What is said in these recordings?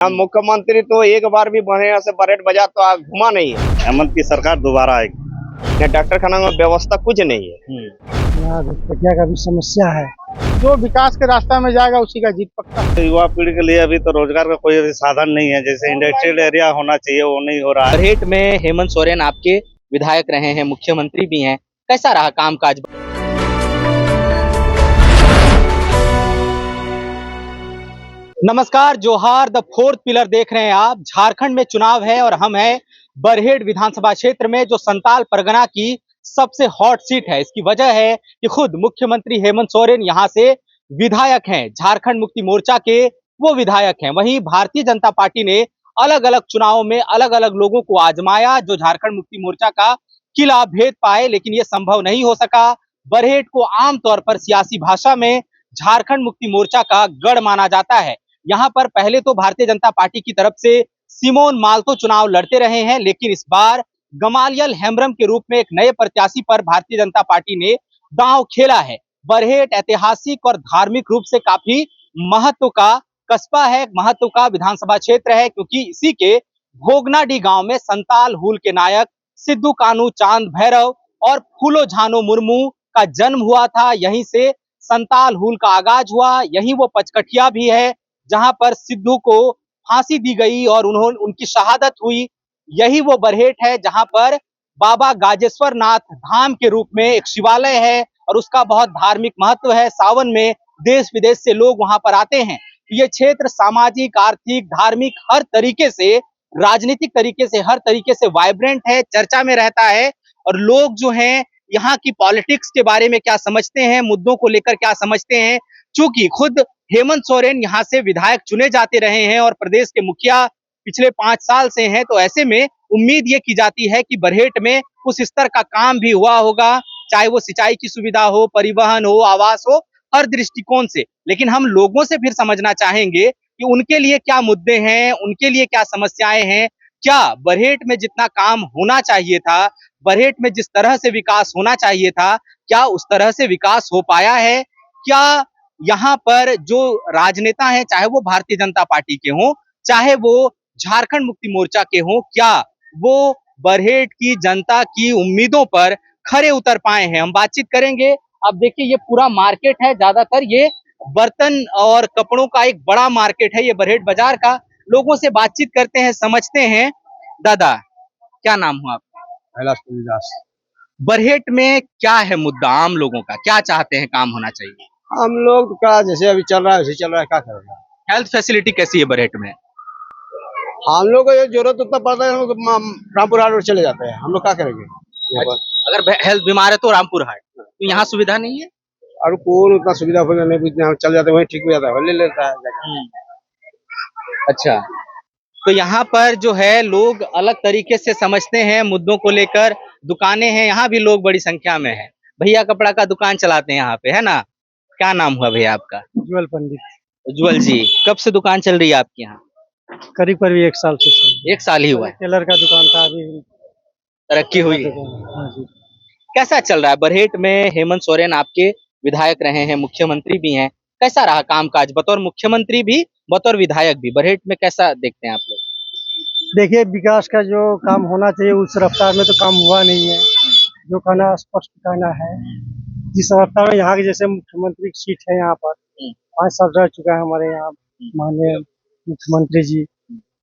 हम मुख्यमंत्री तो एक बार भी बढ़िया से बरेट बाजार तो घुमा नहीं है। हेमंत की सरकार दोबारा आएगी। डॉक्टर खाना में व्यवस्था कुछ नहीं है। यहाँ घुसपैठिया का भी समस्या है। जो विकास के रास्ता में जाएगा उसी का जीत पक्का। तो युवा पीढ़ी के लिए अभी तो रोजगार का कोई अभी साधन नहीं है, जैसे इंडस्ट्रियल एरिया होना चाहिए वो नहीं हो रहा है। बरहेट में हेमंत सोरेन आपके विधायक रहे हैं, मुख्यमंत्री भी हैं, कैसा रहा कामकाज? नमस्कार, जोहार। द फोर्थ पिलर देख रहे हैं आप। झारखंड में चुनाव है और हम हैं बरहेट विधानसभा क्षेत्र में, जो संताल परगना की सबसे हॉट सीट है। इसकी वजह है कि खुद मुख्यमंत्री हेमंत सोरेन यहाँ से विधायक हैं, झारखंड मुक्ति मोर्चा के वो विधायक हैं। वहीं भारतीय जनता पार्टी ने अलग अलग चुनावों में अलग अलग लोगों को आजमाया जो झारखंड मुक्ति मोर्चा का किला भेद पाए, लेकिन ये संभव नहीं हो सका। बरहेट को आमतौर पर सियासी भाषा में झारखंड मुक्ति मोर्चा का गढ़ माना जाता है। यहाँ पर पहले तो भारतीय जनता पार्टी की तरफ से सिमोन मालतो चुनाव लड़ते रहे हैं, लेकिन इस बार गमालियल हेम्ब्रम के रूप में एक नए प्रत्याशी पर भारतीय जनता पार्टी ने दांव खेला है। बरहेट ऐतिहासिक और धार्मिक रूप से काफी महत्व का कस्बा है, महत्व का विधानसभा क्षेत्र है, क्योंकि इसी के भोगनाडी गांव में संताल हुल के नायक सिद्धू कान्हू चांद भैरव और फूलो झानो मुर्मू का जन्म हुआ था। यहीं से संताल हुल का आगाज हुआ। यहीं वो पचकठिया भी है जहां पर सिद्धू को फांसी दी गई और उनकी शहादत हुई। यही वो बरहेट है जहां पर बाबा गाजेश्वर नाथ धाम के रूप में एक शिवालय है और उसका बहुत धार्मिक महत्व है। सावन में देश विदेश से लोग वहां पर आते हैं। ये क्षेत्र सामाजिक, आर्थिक, धार्मिक, हर तरीके से, राजनीतिक तरीके से, हर तरीके से वाइब्रेंट है, चर्चा में रहता है। और लोग जो हैं यहाँ की पॉलिटिक्स के बारे में क्या समझते हैं, मुद्दों को लेकर क्या समझते हैं, चूंकि खुद हेमंत सोरेन यहाँ से विधायक चुने जाते रहे हैं और प्रदेश के मुखिया पिछले 5 साल से हैं, तो ऐसे में उम्मीद ये की जाती है कि बरहेट में उस स्तर का काम भी हुआ होगा, चाहे वो सिंचाई की सुविधा हो, परिवहन हो, आवास हो, हर दृष्टिकोण से। लेकिन हम लोगों से फिर समझना चाहेंगे कि उनके लिए क्या मुद्दे हैं, उनके लिए क्या समस्याएं हैं। क्या बरहेट में जितना काम होना चाहिए था, बरहेट में जिस तरह से विकास होना चाहिए था, क्या उस तरह से विकास हो पाया है? क्या यहाँ पर जो राजनेता हैं, चाहे वो भारतीय जनता पार्टी के हों, चाहे वो झारखंड मुक्ति मोर्चा के हों, क्या वो बरहेट की जनता की उम्मीदों पर खरे उतर पाए हैं? हम बातचीत करेंगे। अब देखिए, ये पूरा मार्केट है, ज्यादातर ये बर्तन और कपड़ों का एक बड़ा मार्केट है ये बरहेट बाजार का। लोगों से बातचीत करते हैं, समझते हैं। दादा, क्या नाम हुआ आपका? बरहेट में क्या है मुद्दा आम लोगों का, क्या चाहते हैं काम होना चाहिए? हम लोग का जैसे अभी चल रहा है वैसे चल रहा है, क्या करेगा। हेल्थ फैसिलिटी कैसी है बरहेट में? हम लोग को ये जरूरत उतना पड़ता है, हम लोग रामपुर हाट चले जाते हैं। हम लोग क्या करेंगे यहाँ पर? अगर हेल्थ बीमार है तो रामपुर हाट, तो यहाँ सुविधा नहीं है। और कौन उतना सुविधा हो नहीं, हम चल जाते हैं, वहीं ठीक हो जाता है, वहीं ले लेता है जाकर। अच्छा, तो यहाँ पर जो है लोग अलग तरीके से समझते हैं मुद्दों को लेकर। दुकानें हैं, यहाँ भी लोग बड़ी संख्या में है। भैया कपड़ा का दुकान चलाते हैं यहाँ पे, है ना? क्या नाम हुआ भैया आपका? उज्जवल पंडित। उज्जवल जी, कब से दुकान चल रही है आपकी यहाँ? करीब करीब 1 साल से। 1 साल ही हुआ है। टेलर का दुकान था, अभी तरक्की हुई है। हाँ जी। कैसा चल रहा है बरहेट में? हेमंत सोरेन आपके विधायक रहे हैं, मुख्यमंत्री भी हैं, कैसा रहा कामकाज बतौर मुख्यमंत्री भी, बतौर विधायक भी? बरहेट में कैसा देखते हैं आप लोग? देखिए, विकास का जो काम होना चाहिए उस रफ्तार में तो काम हुआ नहीं है। जो कहना स्पष्ट कहना है, जिस रफ्तार में यहाँ के जैसे मुख्यमंत्री की सीट है, यहाँ पर 5 साल रह चुका है हमारे यहाँ माननीय मुख्यमंत्री जी,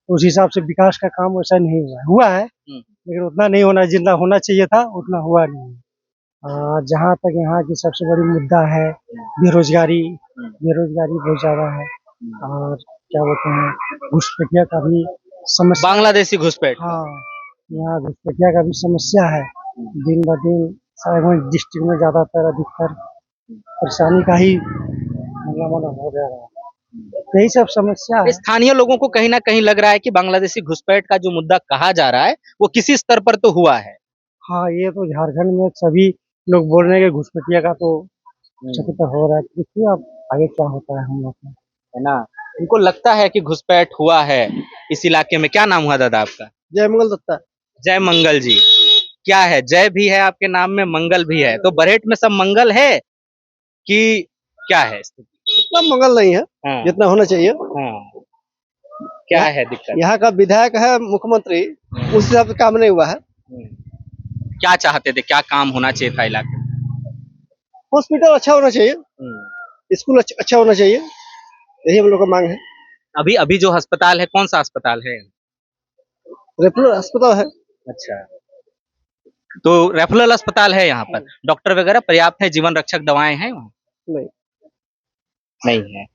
उस हिसाब से विकास का काम वैसा नहीं हुआ है, लेकिन उतना नहीं होना, जितना होना चाहिए था उतना हुआ नहीं। जहाँ तक यहाँ की सबसे बड़ी मुद्दा है बेरोजगारी बहुत ज्यादा है। और क्या बोलते हैं, घुसपैठिया का भी समस्या। बांग्लादेशी घुसपैठ। हाँ, यहाँ घुसपैठिया का भी समस्या है। दिन ब दिन साहिबगंज डिस्ट्रिक्ट में ज्यादातर अधिकतर परेशानी का ही मामला हो रहा है। यही सब समस्या है। स्थानीय लोगों को कहीं ना कहीं लग रहा है कि बांग्लादेशी घुसपैठ का जो मुद्दा कहा जा रहा है वो किसी स्तर पर तो हुआ है। हाँ, ये तो झारखंड में सभी लोग बोल रहे हैं कि घुसपैठिया का तो चक्कर हो रहा है। देखिए अब आगे क्या होता है हम लोग का, है ना? उनको लगता है कि घुसपैठ हुआ है इस इलाके में। क्या नाम हुआ दादा आपका? जय मंगल दत्ता। जय मंगल जी, क्या है? जय भी है आपके नाम में, मंगल भी है, तो बरहेट में सब मंगल है कि क्या है स्थिति? उतना मंगल नहीं है हाँ, जितना होना चाहिए। हाँ। क्या है दिक्कत? यहाँ का विधायक है मुख्यमंत्री, उस हिसाब से काम नहीं हुआ है। क्या चाहते थे, क्या काम होना चाहिए था इलाके में? हॉस्पिटल अच्छा होना चाहिए, स्कूल अच्छा होना चाहिए, यही हम लोग का मांग है। अभी अभी जो अस्पताल है, कौन सा अस्पताल है? रेफरल अस्पताल है। अच्छा, तो रेफरल अस्पताल है यहाँ पर, डॉक्टर वगैरह पर्याप्त है, जीवन रक्षक दवाएं हैं वहाँ? नहीं, नहीं है।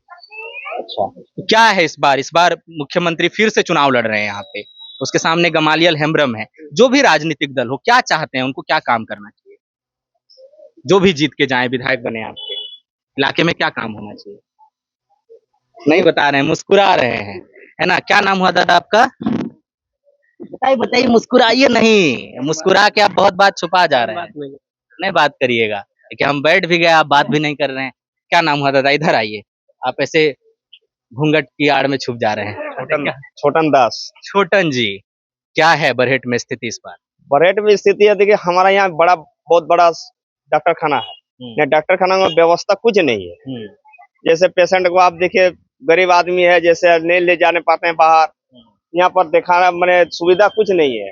अच्छा, तो क्या है इस बार मुख्यमंत्री फिर से चुनाव लड़ रहे हैं यहाँ पे, उसके सामने गमालियल हेम्ब्रम है, जो भी राजनीतिक दल हो, क्या चाहते हैं, उनको क्या काम करना चाहिए? जो भी जीत के जाए, विधायक बने आपके इलाके में, क्या काम होना चाहिए? नहीं बता रहे हैं, मुस्कुरा रहे हैं, है ना? क्या नाम हुआ दादा आपका? बताइए बताइए, मुस्कुराइए नहीं, मुस्कुरा के आप बहुत बात छुपा जा रहे हैं। नहीं बात करिएगा, देखिए हम बैठ भी गए, आप बात भी नहीं कर रहे हैं। क्या नाम हुआ दादा? इधर आइए, आप ऐसे घूंघट की आड़ में छुप जा रहे हैं। छोटन दास। छोटन जी, क्या है बरहेट में स्थिति इस बार? बरहेट में स्थिति है, देखिए हमारा यहाँ बहुत बड़ा डॉक्टर खाना है, डॉक्टर खाना में व्यवस्था कुछ नहीं है। जैसे पेशेंट को आप देखिए, गरीब आदमी है, जैसे नहीं ले जाने पाते हैं बाहर, यहाँ पर दिखाना मैंने सुविधा कुछ नहीं है,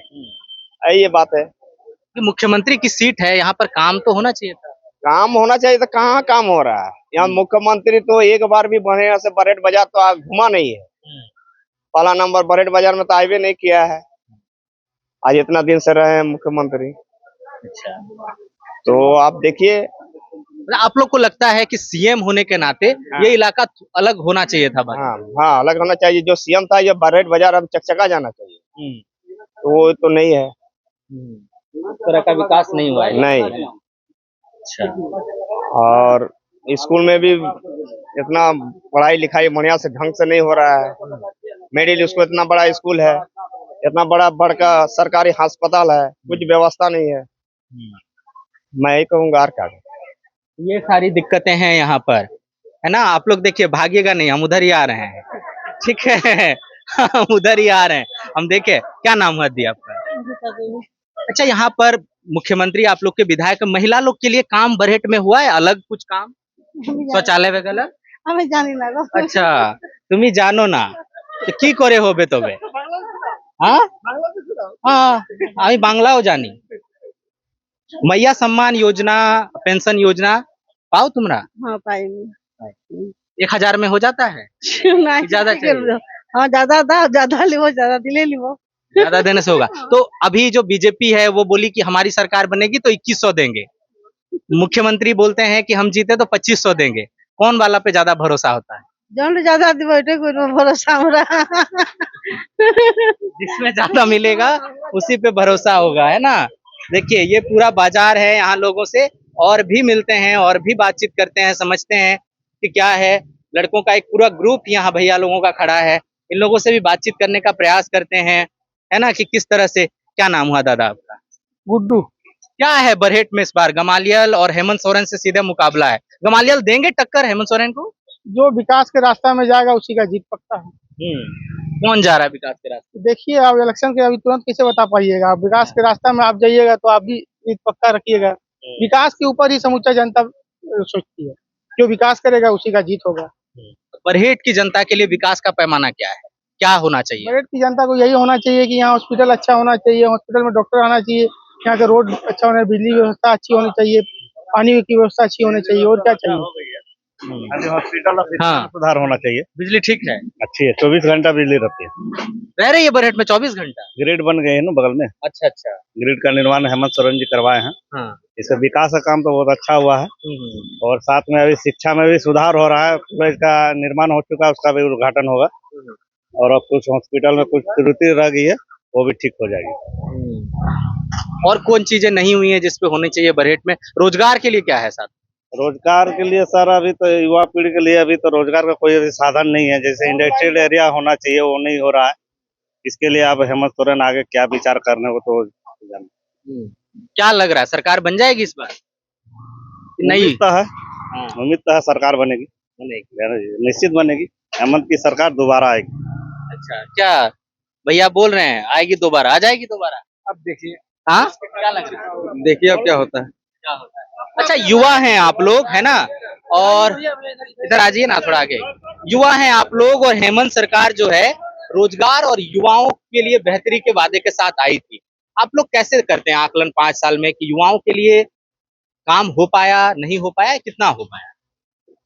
ये बात है। कि मुख्यमंत्री की सीट है, यहाँ पर काम तो होना चाहिए था। काम होना चाहिए तो कहाँ काम हो रहा है यहाँ? मुख्यमंत्री तो एक बार भी बने से बरहेट बाजार तो आज घुमा नहीं है। पहला नंबर बरहेट बाजार में तो आईवे नहीं किया है, आज इतना दिन से रहे हैं मुख्यमंत्री। अच्छा, तो आप देखिए, आप लोग को लगता है कि सीएम होने के नाते ये इलाका अलग होना चाहिए था? हाँ अलग होना चाहिए। जो सीएम था, ये बरहेट बाजार अब चकचका जाना चाहिए, तो वो तो नहीं है। इस तरह का विकास नहीं हुआ है। नहीं। अच्छा, और स्कूल में भी इतना पढ़ाई लिखाई बढ़िया से ढंग से नहीं हो रहा है। मिडिल स्कूल इतना बड़ा स्कूल है, इतना बड़ा सरकारी अस्पताल है, कुछ व्यवस्था नहीं है। मैं ही कहूँगा और क्या। ये सारी दिक्कतें हैं यहाँ पर, है ना? आप लोग देखिए, भागिएगा नहीं, हम उधर ही आ रहे हैं, ठीक है? हम उधर ही आ रहे हैं, हम देखे। क्या नाम हुआ दी आपका? अच्छा, यहाँ पर मुख्यमंत्री आप लोग के विधायक, महिला लोग के लिए काम बरहेट में हुआ है अलग कुछ काम, शौचालय वगैरह? हमें जाने लगा। अच्छा, তুমি জানো না তো কি করে হবে তবে? হ্যাঁ হ্যাঁ, আমি বাংলাও জানি। मैया सम्मान योजना, पेंशन योजना पाओ तुमरा? हाँ पाएंगे। 1000 में हो जाता है? नहीं, ज्यादा चाहिए? हाँ ज्यादा था, ज्यादा लिवो, ज्यादा दिले लिवो। ज्यादा देने से होगा। तो अभी जो बीजेपी है वो बोली कि हमारी सरकार बनेगी तो 2100 देंगे, मुख्यमंत्री बोलते हैं कि हम जीते तो 2500 देंगे, कौन वाला पे ज्यादा भरोसा होता है? जौन ज्यादा बैठे कोई भरोसा हमरा। जिसमें ज्यादा मिलेगा उसी पे भरोसा होगा, है ना? देखिए, ये पूरा बाजार है, यहाँ लोगों से और भी मिलते हैं और भी बातचीत करते हैं, समझते हैं कि क्या है। लड़कों का एक पूरा ग्रुप यहाँ भैया लोगों का खड़ा है, इन लोगों से भी बातचीत करने का प्रयास करते हैं, है ना? कि किस तरह से। क्या नाम हुआ दादा आपका? गुड्डू। क्या है बरहेट में इस बार? गमालियल और हेमंत सोरेन से सीधे मुकाबला है, गमालियल देंगे टक्कर हेमंत सोरेन को? जो विकास के रास्ता में जाएगा उसी का जीत पक्का है। कौन जा रहा है विकास के रास्ते? देखिए, आप इलेक्शन के अभी तुरंत कैसे बता पाइएगा? आप विकास के रास्ता में आप जाइएगा तो आप भी जीत पक्का रखिएगा। विकास के ऊपर ही समूचा जनता सोचती है, जो विकास करेगा उसी का जीत होगा। बरहेट की जनता के लिए विकास का पैमाना क्या है, क्या होना चाहिए? बरहेट की जनता को यही होना चाहिए कि यहाँ हॉस्पिटल अच्छा होना चाहिए, हॉस्पिटल में डॉक्टर आना चाहिए, यहाँ का रोड अच्छा होना, बिजली व्यवस्था अच्छी होनी चाहिए, पानी की व्यवस्था अच्छी होनी चाहिए, और क्या चाहिए? हॉस्पिटल हाँ। सुधार होना चाहिए। बिजली ठीक है? अच्छी है, 24 घंटा बिजली रहती है। रह रही है बरहेट में 24 घंटा? ग्रिड बन गए हैं ना बगल में, अच्छा अच्छा। ग्रिड का निर्माण हेमंत सोरेन जी करवाए हैं। हाँ। इससे विकास का काम तो बहुत अच्छा हुआ है, और साथ में अभी शिक्षा में भी सुधार हो रहा है, कॉलेज का निर्माण हो चुका है, उसका भी उद्घाटन होगा, और अब कुछ हॉस्पिटल में कुछ त्रुटि रह गई है, वो भी ठीक हो जाएगी। और कौन चीजें नहीं हुई है जिसपे होनी चाहिए बरहेट में? रोजगार के लिए क्या है साथ? रोजगार के लिए सर, अभी तो युवा पीढ़ी के लिए अभी तो रोजगार का कोई अभी साधन नहीं है। जैसे इंडस्ट्रियल एरिया होना चाहिए, वो नहीं हो रहा है। इसके लिए अब हेमंत सोरेन आगे क्या विचार करने को तो क्या लग रहा है, सरकार बन जाएगी इस बार? नहीं उम्मीद तो है, उम्मीद तो है सरकार बनेगी, निश्चित बनेगी। हेमंत की सरकार दोबारा आएगी। अच्छा, क्या भैया बोल रहे हैं आएगी दोबारा? आ जाएगी दोबारा? अब देखिए, हाँ, क्या लग रहा है? देखिए अब क्या होता है। क्या होता है? अच्छा, युवा हैं आप लोग, है ना? और इधर आ जाइए ना थोड़ा आगे। युवा हैं आप लोग, और हेमंत सरकार जो है रोजगार और युवाओं के लिए बेहतरी के वादे के साथ आई थी। आप लोग कैसे करते हैं आकलन 5 साल में कि युवाओं के लिए काम हो पाया, नहीं हो पाया, कितना हो पाया?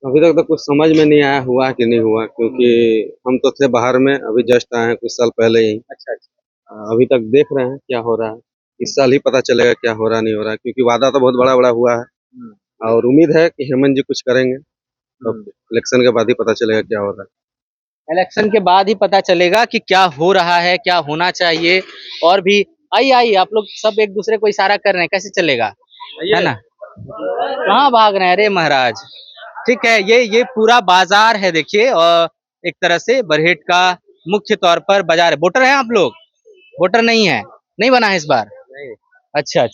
अभी तक तो कुछ समझ में नहीं आया हुआ है कि नहीं हुआ, क्योंकि हम तो थे बाहर में, अभी जस्ट आए हैं कुछ साल पहले ही। अच्छा। अभी तक देख रहे हैं क्या हो रहा है, इस साल ही पता चलेगा क्या हो रहा नहीं हो रहा, क्योंकि वादा तो बहुत बड़ा बड़ा हुआ है और उम्मीद है कि हेमंत जी कुछ करेंगे। तो इलेक्शन के बाद ही पता चलेगा क्या हो रहा है। इलेक्शन के बाद ही पता चलेगा कि क्या हो रहा है, क्या होना चाहिए। और भी आइए आप लोग सब एक दूसरे को इशारा कर रहे हैं, कैसे चलेगा, है ना? कहाँ भाग रहे हैं? अरे महाराज, ठीक है। ये पूरा बाजार है, देखिए, और एक तरह से बरहेट का मुख्य तौर पर बाजार है। वोटर हैं आप लोग? वोटर नहीं है, नहीं बना है इस बार? अच्छा।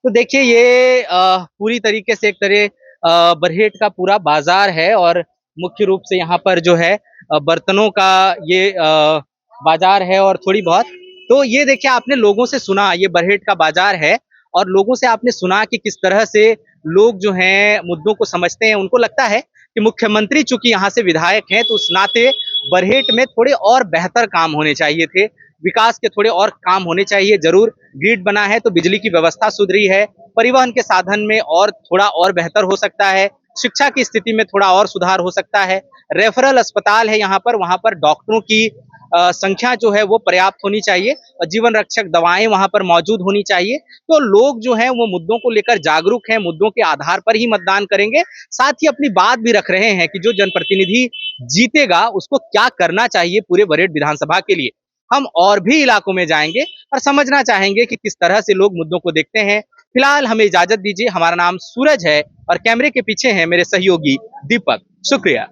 तो देखिए ये पूरी तरीके से एक तरह बरहेट का पूरा बाजार है और मुख्य रूप से यहाँ पर जो है बर्तनों का ये बाजार है और थोड़ी बहुत। तो ये देखिए आपने लोगों से सुना, ये बरहेट का बाजार है और लोगों से आपने सुना कि किस तरह से लोग जो हैं मुद्दों को समझते हैं। उनको लगता है कि मुख्यमंत्री चूंकि यहाँ से विधायक हैं तो उस नाते बरहेट में थोड़े और बेहतर काम होने चाहिए थे, विकास के थोड़े और काम होने चाहिए। जरूर ग्रिड बना है तो बिजली की व्यवस्था सुधरी है, परिवहन के साधन में और थोड़ा और बेहतर हो सकता है, शिक्षा की स्थिति में थोड़ा और सुधार हो सकता है, रेफरल अस्पताल है यहाँ पर, वहां पर डॉक्टरों की संख्या जो है वो पर्याप्त होनी चाहिए और जीवन रक्षक दवाएं वहां पर मौजूद होनी चाहिए। तो लोग जो हैं वो मुद्दों को लेकर जागरूक हैं, मुद्दों के आधार पर ही मतदान करेंगे। साथ ही अपनी बात भी रख रहे हैं कि जो जनप्रतिनिधि जीतेगा उसको क्या करना चाहिए पूरे बरहेट विधानसभा के लिए। हम और भी इलाकों में जाएंगे और समझना चाहेंगे कि किस तरह से लोग मुद्दों को देखते हैं। फिलहाल हमें इजाजत दीजिए। हमारा नाम सूरज है और कैमरे के पीछे है मेरे सहयोगी दीपक। शुक्रिया।